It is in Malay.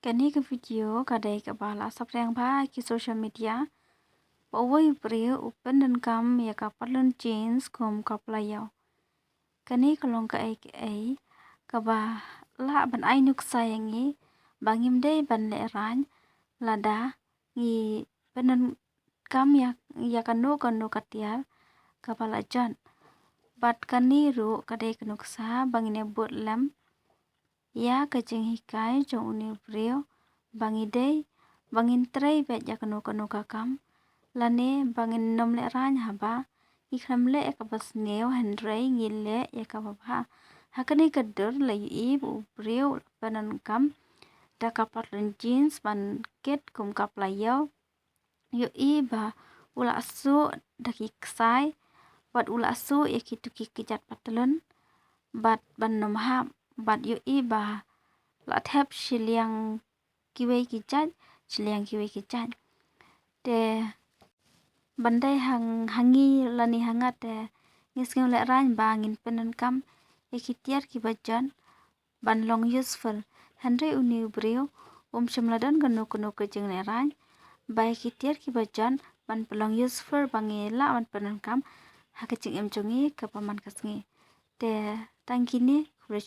Kani ke video kadai ke bala saprang ba ki social media pawai pre open dan kam ya kapalan jeans kom kaplayau. Kani kalong ka ai ka ba la ban ai nuk sayangi bangim dei ban le ran lada ngi penan kam ya kanu katial kapala jan. Bat kani ru kadai kanuk sa bangine but lam ya kacing hikai jong uni brio bangi dei bangin trei bet ya kanu kakam lane bangin nom le ran haba ikram le ka bas neo hendrei ngile ya ka ba hakani kadur le i bu brio panan kam da kapat jeans ban ket kum kap layau yo i ba ula su daki ksai bat ula su ya kitu kijat patelun bat ban nom ha bat yo i ba la thep shiliang kiwei kijat te bandai hangi lani hangat te ngis ngeu le ran bangin penen kam ekitiar ki bajan ban long useful handre uni brio shimladan ganu ke jeng le ran bai kitiar ki bajan ban pelong useful bangela ban penen kam hakacing em jongi kapaman kasngi te tangkini kure